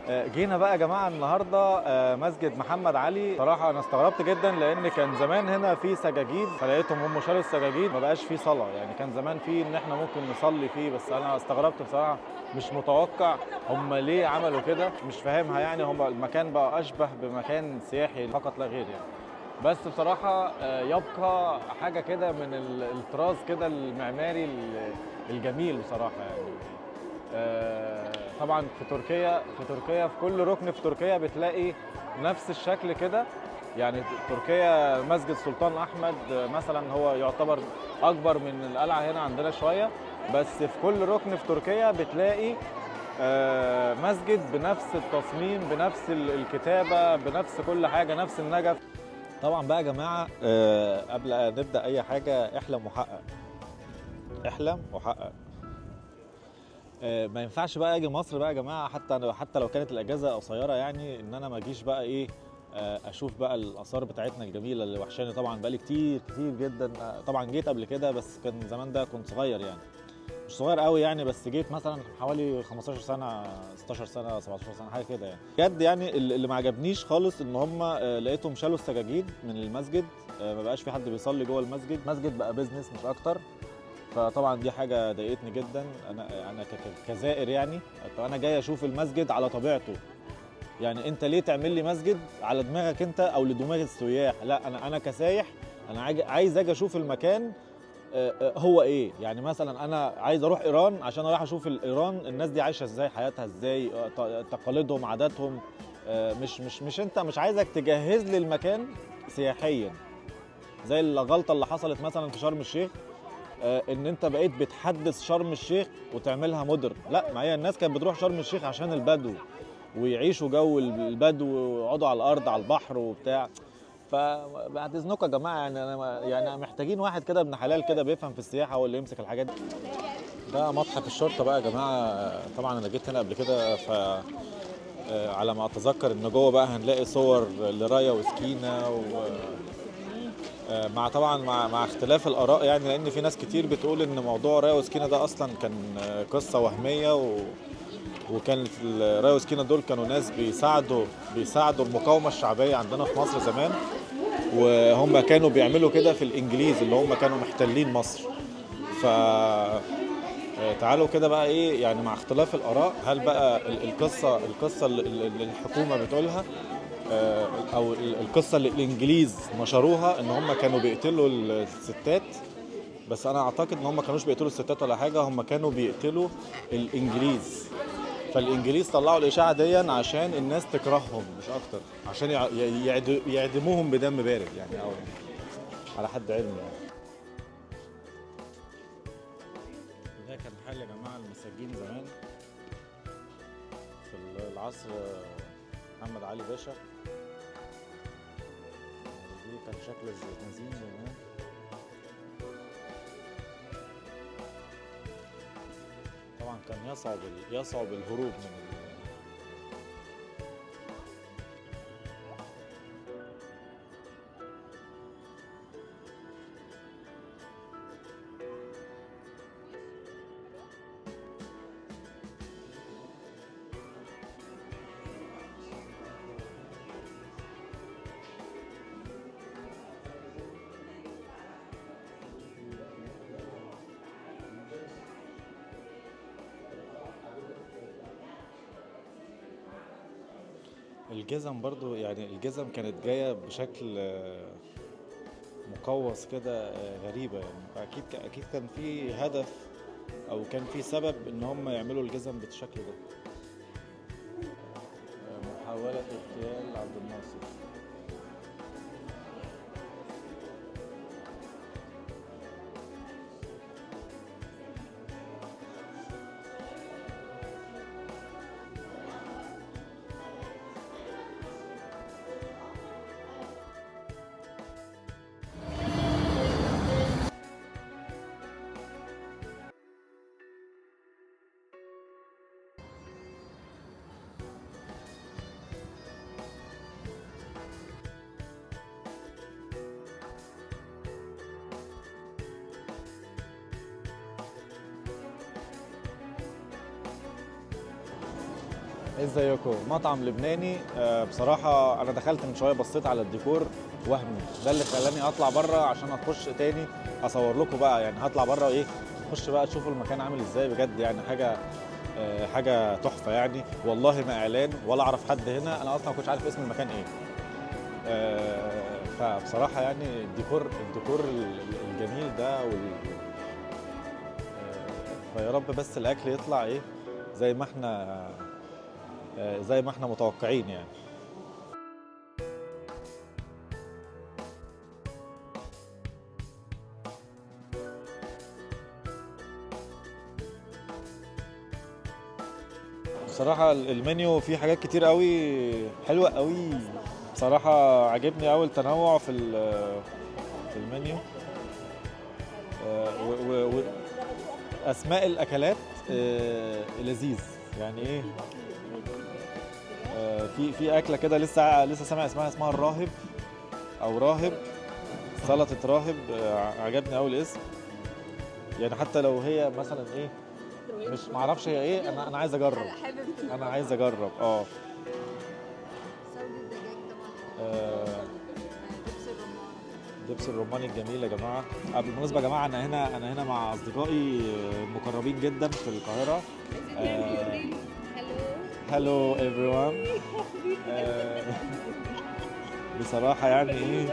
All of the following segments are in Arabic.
جينا بقى يا جماعه النهارده مسجد محمد علي. صراحه انا استغربت جدا لان كان زمان هنا في سجاجيد، فلقيتهم هم شالوا السجاجيد، ما بقاش في صلاه. يعني كان زمان في ان احنا ممكن نصلي فيه، بس انا استغربت بصراحه، مش متوقع هم ليه عملوا كده، مش فاهمها. يعني هم المكان بقى اشبه بمكان سياحي فقط لا غير يعني. بس بصراحه يبقى حاجه كده من الطراز كده المعماري الجميل بصراحه يعني. طبعا في تركيا في كل ركن في تركيا بتلاقي نفس الشكل كده. يعني تركيا مسجد سلطان احمد مثلا هو يعتبر اكبر من القلعه هنا عندنا شويه، بس في كل ركن في تركيا بتلاقي مسجد بنفس التصميم، بنفس الكتابه، بنفس كل حاجه، نفس النجف. طبعا بقى يا جماعه قبل أن نبدا اي حاجه، احلم وحقق. احلم وحقق. ما ينفعش بقى اجي مصر بقى يا جماعه، حتى لو كانت الاجازه قصيره، يعني ان انا ما اجيش بقى ايه، اشوف بقى الاثار بتاعتنا الجميله اللي وحشاني. طبعا بقالي كتير كتير جدا. طبعا جيت قبل كده بس كان زمان ده كنت صغير يعني، مش صغير قوي يعني، بس جيت مثلا حوالي 15 سنه، 16 سنه، 17 سنه، حاجه كده يعني. بجد يعني اللي ما عجبنيش خالص ان هم لقيتهم شالوا السجاجيد من المسجد. ما بقاش في حد بيصلي جوه المسجد. المسجد بقى بيزنس مش اكتر. فطبعا دي حاجه ضايقتني جدا. انا كزائر يعني. طب انا جاي اشوف المسجد على طبيعته. يعني انت ليه تعمل لي مسجد على دماغك انت او لدماغ السياح؟ لا، انا كسايح، انا عايز اجي اشوف المكان. هو ايه يعني؟ مثلا انا عايز اروح ايران عشان اروح اشوف ايران الناس دي عايشه ازاي، حياتها ازاي، تقاليدهم، عاداتهم. مش انت مش عايزك تجهز لي المكان سياحيا، زي الغلطه اللي حصلت مثلا في شرم الشيخ. ان انت بقيت بتحدث شرم الشيخ وتعملها مودرن. لا، ما هي الناس كانت بتروح شرم الشيخ عشان البدو، ويعيشوا جو البدو، ويقعدوا على الارض على البحر وبتاع. فبعد اذنكم يا جماعه، يعني يعني محتاجين واحد كده ابن حلال كده بيفهم في السياحه هو اللي يمسك الحاجات دي. ده متحف الشرطه بقى يا جماعه. طبعا انا جيت هنا قبل كده، ف على ما اتذكر ان جوه بقى هنلاقي صور لرايا وسكينه مع طبعا مع اختلاف الاراء، يعني لان في ناس كتير بتقول ان موضوع رايا وسكينه ده اصلا كان قصه وهميه، وكانت رايا وسكينه دول كانوا ناس بيساعدوا المقاومه الشعبيه عندنا في مصر زمان. وهم كانوا بيعملوا كده في الانجليز اللي هم كانوا محتلين مصر. ف تعالوا كده بقى ايه يعني، مع اختلاف الاراء، هل بقى القصه اللي الحكومه بتقولها، او القصه اللي الانجليز نشروها ان هم كانوا بيقتلوا الستات. بس انا اعتقد ان هم كانوش بيقتلوا الستات ولا حاجه، هم كانوا بيقتلوا الانجليز. فالانجليز طلعوا الاشاعه دي عشان الناس تكرههم مش اكتر، عشان يعدموهم بدم بارد يعني، او على حد علمي يعني. ده كان حال يا جماعه المساجين زمان في العصر محمد علي باشا. دي كان شكل الزنازين زمان. طبعا كان يصعب الهروب من الجزم برضو. يعني الجزم كانت جاية بشكل مقوس كده، غريبة يعني. أكيد كان في هدف أو كان في سبب إن هم يعملوا الجزم بالشكل ده. محاولة اغتيال عبد الناصر. ازيكم؟ مطعم لبناني. بصراحة أنا دخلت من شوية بصيت على الديكور وهمي، ده اللي خلاني أطلع بره عشان أخش تاني أصور لكم بقى. يعني هطلع بره إيه، نخش بقى تشوفوا المكان عامل إزاي بجد. يعني حاجة تحفة يعني، والله ما إعلان ولا أعرف حد هنا. أنا أصلا ما كنتش عارف اسم المكان إيه. فبصراحة يعني الديكور الجميل ده فيا رب بس الأكل يطلع إيه زي ما إحنا زي ما إحنا متوقعين يعني. بصراحة المنيو فيه حاجات كتير قوي حلوة قوي. بصراحة عجبني أول تنوع في المنيو. وأسماء الأكلات لذيذ يعني إيه. في أكلة كده لسه سامع اسمها الراهب أو راهب، سلطة راهب. عجبني أوي الاسم. يعني حتى لو هي مثلا إيه، مش معرفش هي إيه، أنا عايز أجرب. أنا عايز أجرب آه، دبس الرمان الجميل يا جماعه. بالمناسبه يا جماعه، انا هنا مع اصدقائي مقربين جدا في القاهره. هلو everyone. بصراحه يعني ايه،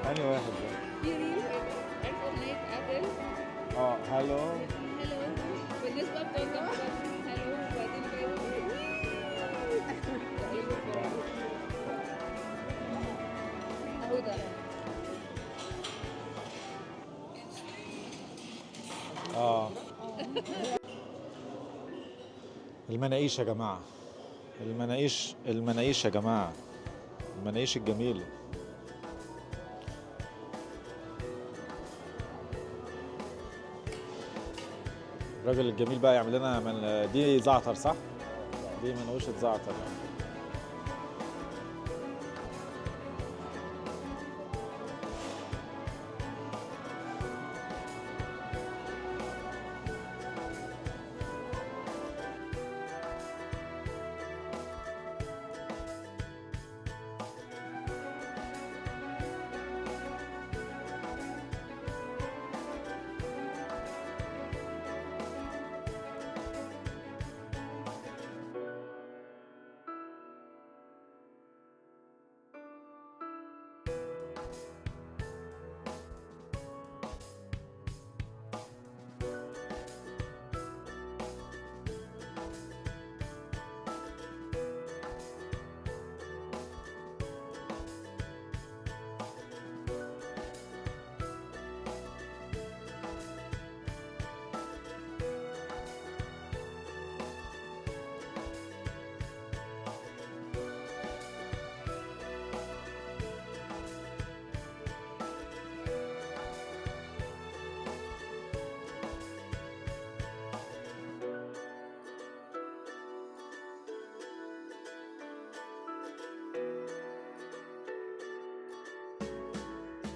اني واحد ده. عارف أغنية أدل؟ هلو. هلو والناس بقى بتقعد تحفظ هلو وبعدين اهو ده. اه المناقيش يا جماعه، المناقيش يا جماعه، المناقيش الجميله. الراجل الجميل بقى يعمل لنا دي زعتر صح؟ دي مناقيشه زعتر يعني.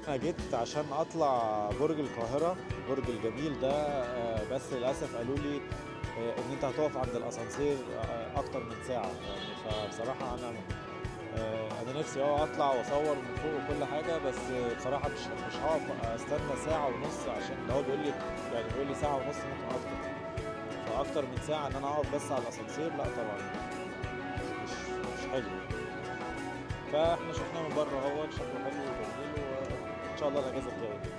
انا جيت عشان اطلع برج القاهره، برج الجميل ده. بس للاسف قالوا لي ان انت هتقف عند الاسانسير اكتر من ساعه يعني. فبصراحه انا نفسي اطلع واصور من فوق وكل حاجه، بس بصراحه مش هقف استنى ساعه ونص، عشان ده هو بيقول لي ساعه ونص ممكن اكتر. فاكتر من ساعه ان انا اقف بس على الاسانسير، لا طبعا مش مش حلو. فاحنا شفناه من بره، هو شكله حلو وجميل، وان شاء الله الاجازه الجايه.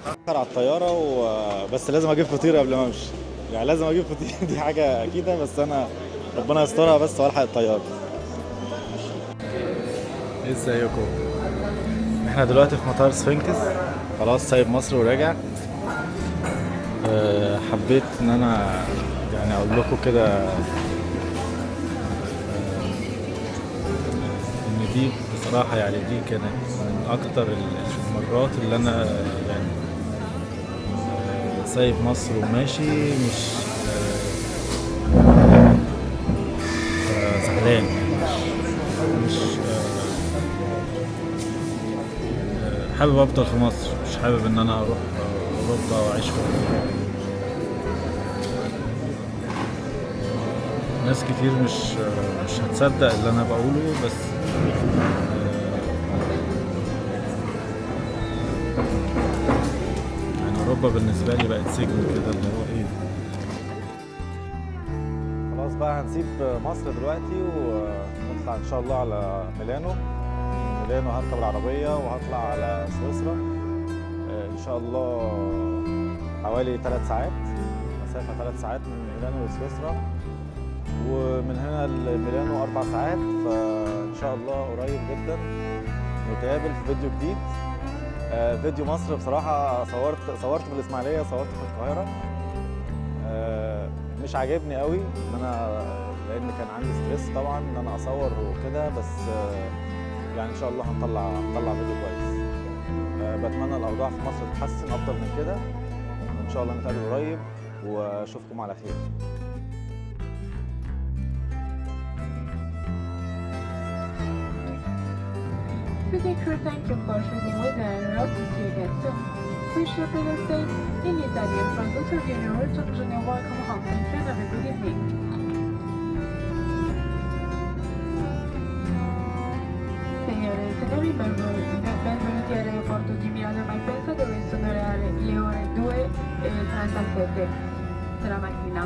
اتأخر على الطيارة بس لازم اجيب فطير قبل ما امشي، يعني لازم اجيب فطير دي حاجة اكيدة، بس انا ربنا يسترها بس والحق الطيارة. ازيكم؟ احنا دلوقتي في مطار سفنكس، خلاص سايب مصر وراجع. حبيت ان انا يعني اقول لكم كده ان دي بصراحة يعني دي كانت من اكتر المرات اللي انا يعني سايب مصر وماشي، مش زعلان، مش حابب افضل في مصر، مش حابب ان انا اروح اوروبا واعيش في اوروبا. ناس كتير مش هتصدق اللي انا بقوله، بس يعني اوروبا بالنسبه لي بقت سجن كده، اللي هو ايه. خلاص بقى هنسيب مصر دلوقتي ونطلع ان شاء الله على ميلانو. هركب العربيه وهطلع على سويسرا ان شاء الله، حوالي 3 ساعات، مسافه 3 ساعات من ميلانو لسويسرا، ومن هنا لميلانو 4 ساعات. فإن شاء الله قريب جدا نتقابل في فيديو جديد. فيديو مصر بصراحة صورت في الإسماعيلية، صورت في القاهرة. مش عاجبني قوي إن أنا، لأن كان عندي ستريس طبعا إن أنا أصور وكده، بس يعني إن شاء الله هنطلع فيديو كويس. بتمنى الأوضاع في مصر تتحسن أفضل من كده، وإن شاء الله نتقابل قريب وأشوفكم على خير. City Crew, thank you for choosing with us and hope to see you again soon. Please share the stay in Italian. For those of you new return, you're welcome home. Thank you and have a good evening. Signore e signori, benvenuti all'aeroporto di Milano Malpensa, dove sono le ore 2:37 della mattina.